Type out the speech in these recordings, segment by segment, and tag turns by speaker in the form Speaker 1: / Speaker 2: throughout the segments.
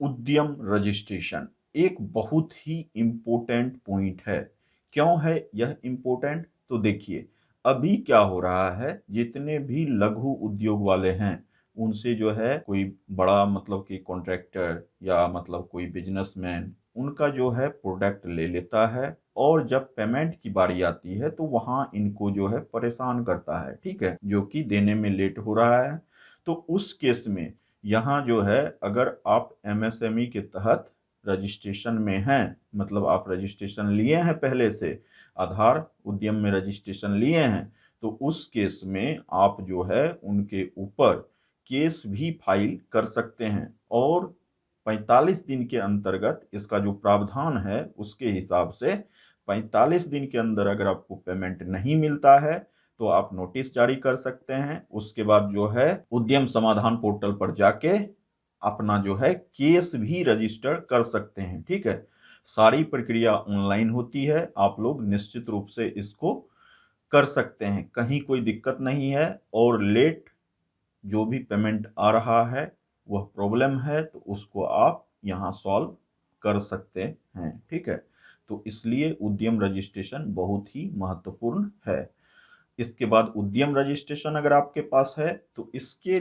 Speaker 1: उद्यम रजिस्ट्रेशन एक बहुत ही इम्पोर्टेंट पॉइंट है। क्यों है यह इम्पोर्टेंट? तो देखिए, अभी क्या हो रहा है, जितने भी लघु उद्योग वाले हैं उनसे जो है कोई बड़ा मतलब कि कॉन्ट्रैक्टर या मतलब कोई बिजनेसमैन उनका जो है प्रोडक्ट ले लेता है, और जब पेमेंट की बारी आती है तो वहां इनको जो है परेशान करता है, ठीक है, जो कि देने में लेट हो रहा है। तो उस केस में यहाँ जो है, अगर आप एमएसएमई के तहत रजिस्ट्रेशन में हैं, मतलब आप रजिस्ट्रेशन लिए हैं पहले से, आधार उद्यम में रजिस्ट्रेशन लिए हैं, तो उस केस में आप जो है उनके ऊपर केस भी फाइल कर सकते हैं। और 45 दिन के अंतर्गत इसका जो प्रावधान है उसके हिसाब से 45 दिन के अंदर अगर आपको पेमेंट नहीं मिलता है तो आप नोटिस जारी कर सकते हैं। उसके बाद जो है उद्यम समाधान पोर्टल पर जाके अपना जो है केस भी रजिस्टर कर सकते हैं, ठीक है। सारी प्रक्रिया ऑनलाइन होती है, आप लोग निश्चित रूप से इसको कर सकते हैं, कहीं कोई दिक्कत नहीं है। और लेट जो भी पेमेंट आ रहा है, वह प्रॉब्लम है तो उसको आप यहाँ सॉल्व कर सकते हैं, ठीक है। तो इसलिए उद्यम रजिस्ट्रेशन बहुत ही महत्वपूर्ण है। इसके बाद उद्यम रजिस्ट्रेशन अगर आपके पास है तो इसके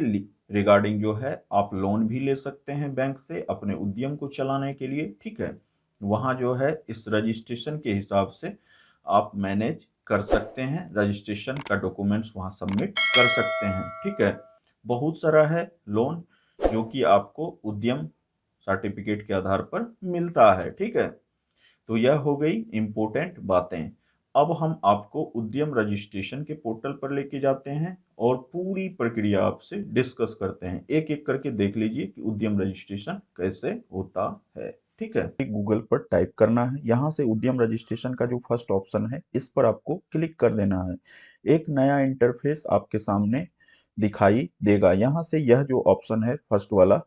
Speaker 1: रिगार्डिंग जो है आप लोन भी ले सकते हैं बैंक से अपने उद्यम को चलाने के लिए, ठीक है। वहाँ जो है इस रजिस्ट्रेशन के हिसाब से आप मैनेज कर सकते हैं, रजिस्ट्रेशन का डॉक्यूमेंट्स वहाँ सबमिट कर सकते हैं, ठीक है। बहुत सारा है लोन जो कि आपको उद्यम सर्टिफिकेट के आधार पर मिलता है, ठीक है। तो यह हो गई इंपॉर्टेंट बातें। अब हम आपको उद्यम रजिस्ट्रेशन के पोर्टल पर लेके जाते हैं और पूरी प्रक्रिया आपसे डिस्कस करते हैं, एक एक करके देख लीजिए कि उद्यम रजिस्ट्रेशन कैसे होता है, ठीक है। गूगल पर टाइप करना है, यहाँ से उद्यम रजिस्ट्रेशन का जो फर्स्ट ऑप्शन है इस पर आपको क्लिक कर देना है। एक नया इंटरफेस आपके सामने दिखाई देगा। यहाँ से यह जो ऑप्शन है फर्स्ट वाला,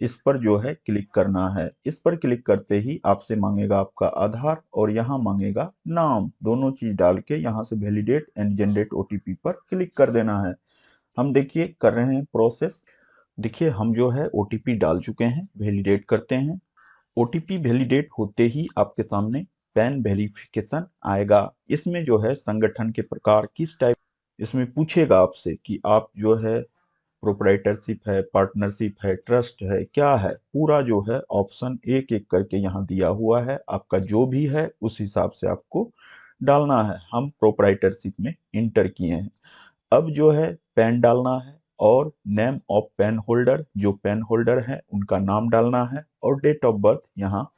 Speaker 1: इस पर जो है क्लिक करना है। इस पर क्लिक करते ही आपसे मांगेगा आपका आधार और यहाँ मांगेगा नाम, दोनों चीज डाल के यहाँ से वैलिडेट एंड जनरेट ओटीपी पर क्लिक कर देना है। हम देखिए कर रहे हैं प्रोसेस। देखिए हम जो है ओटीपी डाल चुके हैं, वैलिडेट करते हैं। ओटीपी वैलिडेट होते ही आपके सामने पैन वेरिफिकेशन आएगा। इसमें जो है संगठन के प्रकार किस टाइप, इसमें पूछेगा आपसे कि आप जो है प्रोप्राइटरशिप है, पार्टनरशिप है, ट्रस्ट है, क्या है, पूरा जो है ऑप्शन एक एक करके यहाँ दिया हुआ है। आपका जो भी है उस हिसाब से आपको डालना है। हम प्रोप्राइटरशिप में इंटर किए हैं। अब जो है पैन डालना है और नेम ऑफ पेन होल्डर, जो पेन होल्डर है उनका नाम डालना है और डेट ऑफ बर्थ यहाँ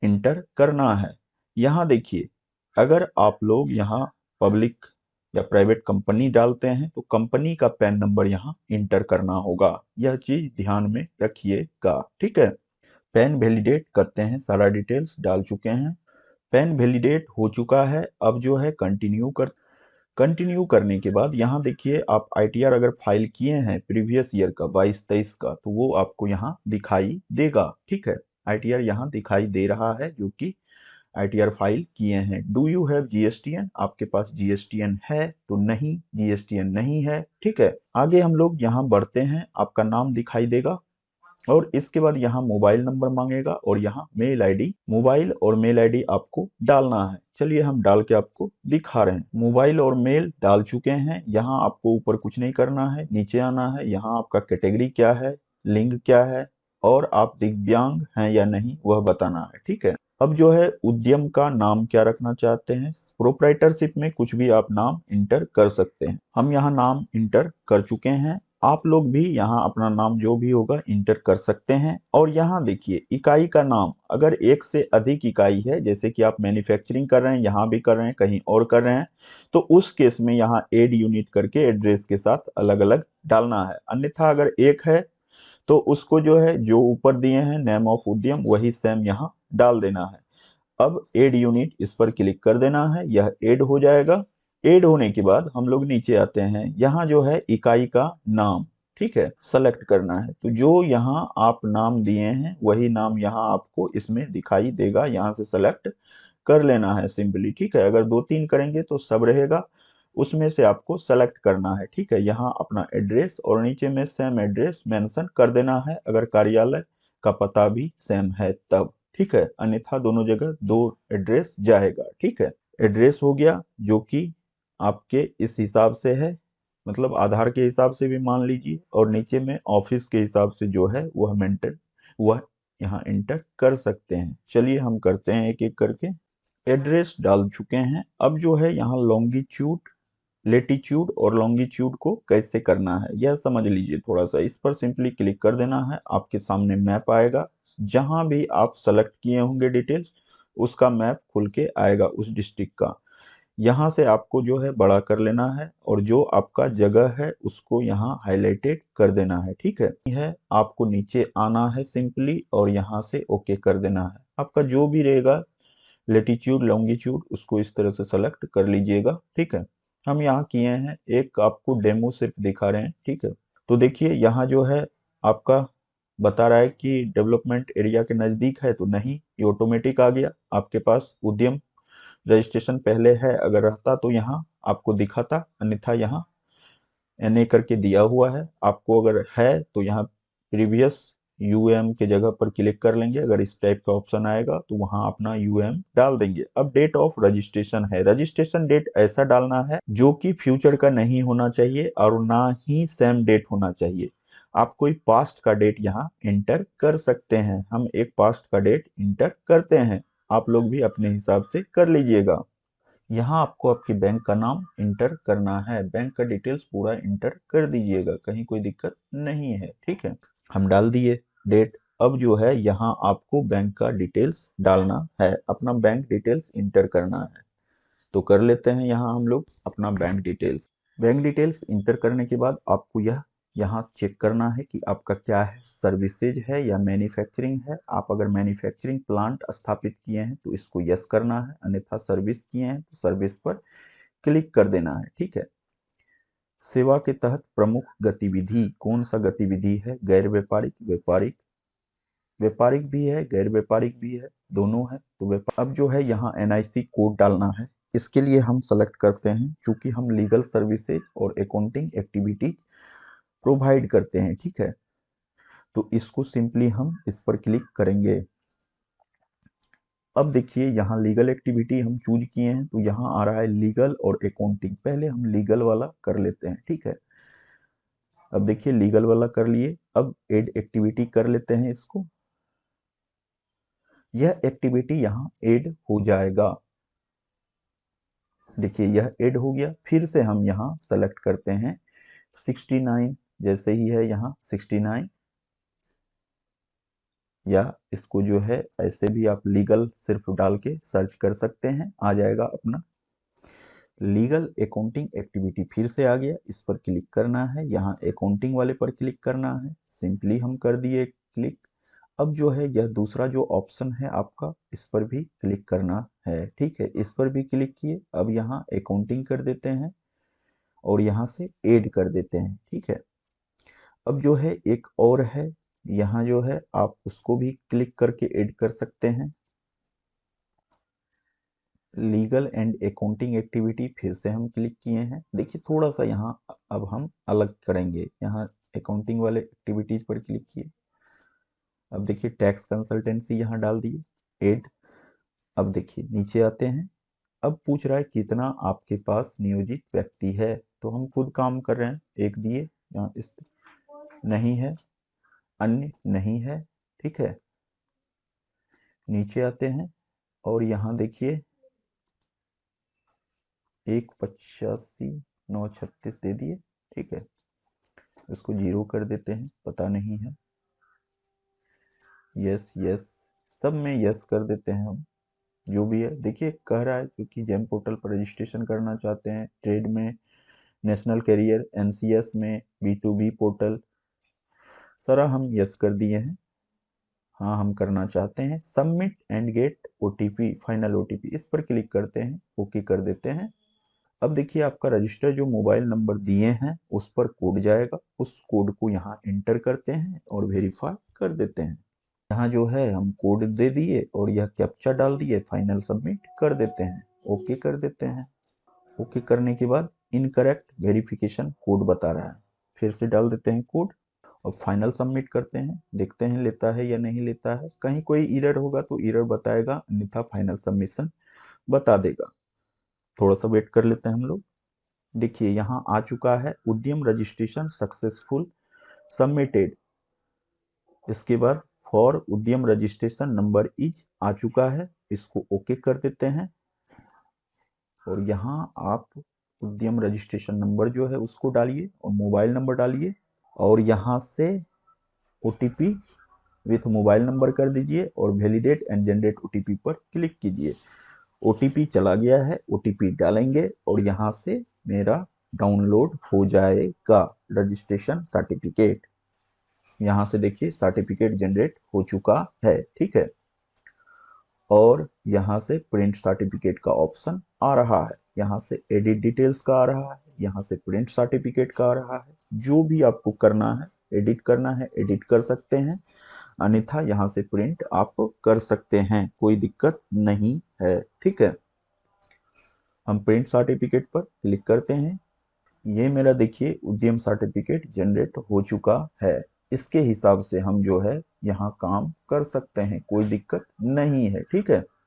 Speaker 1: इंटर करना है। यहाँ देखिए, अगर आप लोग यहाँ पब्लिक या प्राइवेट कंपनी डालते हैं तो कंपनी का पैन नंबर यहाँ इंटर करना होगा। यह चीज ध्यान में रखिएगा, ठीक है। पैन वैलिडेट करते हैं, सारा डिटेल्स डाल चुके हैं। पैन वैलिडेट हो चुका है। अब जो है कंटिन्यू करने के बाद यहाँ देखिए, आप आईटीआर अगर फाइल किए हैं प्रीवियस ईयर का 22-23 का तो वो आपको यहाँ दिखाई देगा, ठीक है। आईटीआर यहाँ दिखाई दे रहा है जो कि आईटीआर फाइल किए हैं। डू यू हैव जीएसटीएन, आपके पास जीएसटीएन है तो नहीं, जीएसटीएन नहीं है, ठीक है। आगे हम लोग यहाँ बढ़ते हैं, आपका नाम दिखाई देगा और इसके बाद यहाँ मोबाइल नंबर मांगेगा और यहाँ मेल आईडी, मोबाइल और मेल आईडी आपको डालना है। चलिए हम डाल के आपको दिखा रहे हैं। मोबाइल और मेल डाल चुके हैं। यहाँ आपको ऊपर कुछ नहीं करना है, नीचे आना है। यहाँ आपका कैटेगरी क्या है, लिंग क्या है और आप दिव्यांग हैं या नहीं वह बताना है, ठीक है। अब जो है उद्यम का नाम क्या रखना चाहते हैं, प्रोप्राइटरशिप में कुछ भी आप नाम इंटर कर सकते हैं। हम यहाँ नाम इंटर कर चुके हैं। आप लोग भी यहाँ अपना नाम जो भी होगा इंटर कर सकते हैं। और यहाँ देखिए इकाई का नाम, अगर एक से अधिक इकाई है, जैसे कि आप मैन्युफैक्चरिंग कर रहे हैं, यहाँ भी कर रहे हैं, कहीं और कर रहे हैं, तो उस केस में यहाँ एड यूनिट करके एड्रेस के साथ अलग अलग डालना है। अन्यथा अगर एक है तो उसको जो है जो ऊपर दिए हैं नेम ऑफ उद्यम वही सेम यहाँ डाल देना है। अब एड यूनिट इस पर क्लिक कर देना है, यह एड हो जाएगा। एड होने के बाद हम लोग नीचे आते हैं, यहाँ जो है इकाई का नाम, ठीक है, सेलेक्ट करना है। तो जो यहाँ आप नाम दिए हैं वही नाम यहाँ आपको इसमें दिखाई देगा, यहाँ से सेलेक्ट कर लेना है सिंपली, ठीक है। अगर 2-3 करेंगे तो सब रहेगा, उसमें से आपको सेलेक्ट करना है, ठीक है। यहाँ अपना एड्रेस और नीचे में सेम एड्रेस मेंशन कर देना है। अगर कार्यालय का पता भी सेम है तब, ठीक है, अन्यथा दोनों जगह दो एड्रेस जाएगा, ठीक है। एड्रेस हो गया जो कि आपके इस हिसाब से है, मतलब आधार के हिसाब से भी मान लीजिए, और नीचे में ऑफिस के हिसाब से जो है वह यहाँ इंटर कर सकते हैं। चलिए हम करते हैं एक एक करके। एड्रेस डाल चुके हैं। अब जो है यहाँ लॉन्गिट्यूड, लेटीट्यूड और लॉन्गिट्यूड को कैसे करना है यह समझ लीजिए थोड़ा सा। इस पर सिंपली क्लिक कर देना है, आपके सामने मैप आएगा। जहां भी आप सेलेक्ट किए होंगे डिटेल्स, उसका मैप खुल के आएगा उस डिस्ट्रिक्ट का। यहाँ से आपको जो है बड़ा कर लेना है और जो आपका जगह है उसको यहाँ हाईलाइटेड कर देना है, ठीक है। आपको नीचे आना है सिंपली और यहाँ से ओके कर देना है। आपका जो भी रहेगा लेटीट्यूड लॉन्गिट्यूड उसको इस तरह से सेलेक्ट कर लीजिएगा, ठीक है। हम यहाँ किए हैं, एक आपको डेमो सिर्फ दिखा रहे हैं, ठीक है। तो देखिए यहाँ जो है आपका बता रहा है कि डेवलपमेंट एरिया के नज़दीक है, तो नहीं, ये ऑटोमेटिक आ गया। आपके पास उद्यम रजिस्ट्रेशन पहले है, अगर रहता तो यहाँ आपको दिखाता, अन्यथा यहाँ NA करके दिया हुआ है। आपको अगर है तो यहाँ प्रीवियस UM के जगह पर क्लिक कर लेंगे। अगर इस टाइप का ऑप्शन आएगा तो वहां अपना UM डाल देंगे। अब डेट ऑफ रजिस्ट्रेशन है, रजिस्ट्रेशन डेट ऐसा डालना है जो कि फ्यूचर का नहीं होना चाहिए और ना ही सेम डेट होना चाहिए। आप कोई पास्ट का डेट यहाँ इंटर कर सकते हैं। हम एक पास्ट का डेट इंटर करते हैं, आप लोग भी अपने हिसाब से कर लीजिएगा। यहाँ आपको आपके बैंक का नाम इंटर करना है, बैंक का डिटेल्स पूरा इंटर कर दीजिएगा, कहीं कोई दिक्कत नहीं है, ठीक है। हम डाल दिए डेट। अब जो है यहाँ आपको बैंक का डिटेल्स डालना है, अपना बैंक डिटेल्स इंटर करना है। तो कर लेते हैं यहाँ हम लोग अपना bank details. Bank details inter करने के बाद आपको यह यहाँ चेक करना है कि आपका क्या है, सर्विसेज है या मैन्युफैक्चरिंग है। आप अगर मैन्युफैक्चरिंग प्लांट स्थापित किए हैं तो इसको यस करना है, अन्यथा सर्विस किए हैं तो सर्विस पर क्लिक कर देना है, ठीक है। सेवा के तहत प्रमुख गतिविधि, कौन सा गतिविधि है, गैर व्यापारिक, व्यापारिक, व्यापारिक भी है गैर व्यापारिक भी है, दोनों है। तो अब जो है यहाँ NIC कोड डालना है। इसके लिए हम सेलेक्ट करते हैं, चूंकि हम लीगल सर्विसेज और अकाउंटिंग एक्टिविटीज प्रोवाइड करते हैं, ठीक है। तो इसको सिंपली हम इस पर क्लिक करेंगे। अब देखिए यहाँ लीगल एक्टिविटी हम चूज किए हैं, तो यहाँ आ रहा है लीगल और अकाउंटिंग। पहले हम लीगल वाला कर लेते हैं, ठीक है। अब देखिए लीगल वाला कर लिए, अब एड एक्टिविटी कर लेते हैं इसको। यह एक्टिविटी यहाँ ऐड हो जाएगा। देखिए यह ऐड हो गया। फिर से हम यहाँ सेलेक्ट करते हैं 69, जैसे ही है यहाँ 69, या इसको जो है ऐसे भी आप लीगल सिर्फ डाल के सर्च कर सकते हैं, आ जाएगा अपना लीगल अकाउंटिंग एक्टिविटी। फिर से आ गया, इस पर क्लिक करना है, यहाँ अकाउंटिंग वाले पर क्लिक करना है, सिंपली हम कर दिए क्लिक। अब जो है यह दूसरा जो ऑप्शन है आपका, इस पर भी क्लिक करना है, ठीक है। इस पर भी क्लिक किए, अब यहाँ अकाउंटिंग कर देते हैं और यहाँ से ऐड कर देते हैं, ठीक है। अब जो है एक और है, यहाँ जो है आप उसको भी क्लिक करके ऐड कर सकते हैं, लीगल एंड अकाउंटिंग एक्टिविटी। फिर से हम क्लिक किए हैं। देखिए थोड़ा सा यहाँ अब हम अलग करेंगे, यहाँ अकाउंटिंग वाले एक्टिविटीज पर क्लिक किए। अब देखिए टैक्स कंसल्टेंसी यहाँ डाल दिए ऐड। अब देखिए नीचे आते हैं, अब पूछ रहा है कितना आपके पास नियोजित व्यक्ति है, तो हम खुद काम कर रहे हैं, एक दिए, यहाँ इस नहीं है, अन्य नहीं है, ठीक है। नीचे आते हैं और यहाँ देखिए 185,936 दे दिए, ठीक है। इसको 0 कर देते हैं, पता नहीं है, यस यस, सब में यस कर देते हैं हम, जो भी है। देखिए कह रहा है क्योंकि जेम पोर्टल पर रजिस्ट्रेशन करना चाहते हैं, ट्रेड में, नेशनल कैरियर, NCS में, B2B पोर्टल, सारा हम यस कर दिए हैं। हाँ हम करना चाहते हैं, submit and get OTP, final OTP, इस पर क्लिक करते हैं, ओके कर देते हैं। अब देखिए आपका रजिस्टर जो मोबाइल नंबर दिए हैं उस पर कोड जाएगा, उस कोड को यहाँ इंटर करते हैं और वेरीफाई कर देते हैं। यहाँ जो है हम कोड दे दिए और यह कैप्चा डाल दिए, फाइनल सबमिट कर देते हैं, ओके कर देते हैं। ओके करने के बाद इनकरेक्ट वेरिफिकेशन कोड बता रहा है, फिर से डाल देते हैं कोड अब फाइनल सबमिट करते हैं, देखते हैं लेता है या नहीं लेता है। कहीं कोई एरर होगा तो एरर बताएगा, अन्यथा फाइनल सबमिशन बता देगा। थोड़ा सा वेट कर लेते हैं हम लोग। देखिए यहाँ आ चुका है उद्यम रजिस्ट्रेशन सक्सेसफुल सबमिटेड। इसके बाद फॉर उद्यम रजिस्ट्रेशन नंबर इज आ चुका है, इसको ओके कर देते हैं। और यहाँ आप उद्यम रजिस्ट्रेशन नंबर जो है उसको डालिए और मोबाइल नंबर डालिए, और यहाँ से ओटीपी विथ मोबाइल नंबर कर दीजिए और वैलिडेट एंड जनरेट ओटीपी पर क्लिक कीजिए। ओटीपी चला गया है, ओटीपी डालेंगे और यहाँ से मेरा डाउनलोड हो जाएगा रजिस्ट्रेशन सर्टिफिकेट। यहाँ से देखिए सर्टिफिकेट जनरेट हो चुका है, ठीक है। और यहाँ से प्रिंट सर्टिफिकेट का ऑप्शन आ रहा है, यहाँ से एडिट डिटेल्स का आ रहा है, यहाँ से प्रिंट सर्टिफिकेट का आ रहा है। जो भी आपको करना है, एडिट करना है एडिट कर सकते हैं, अन्यथा यहाँ से प्रिंट आप कर सकते हैं, कोई दिक्कत नहीं है, ठीक है। हम प्रिंट सर्टिफिकेट पर क्लिक करते हैं। ये मेरा देखिए उद्यम सर्टिफिकेट जनरेट हो चुका है। इसके हिसाब से हम जो है यहाँ काम कर सकते हैं, कोई दिक्कत नहीं है, ठीक है।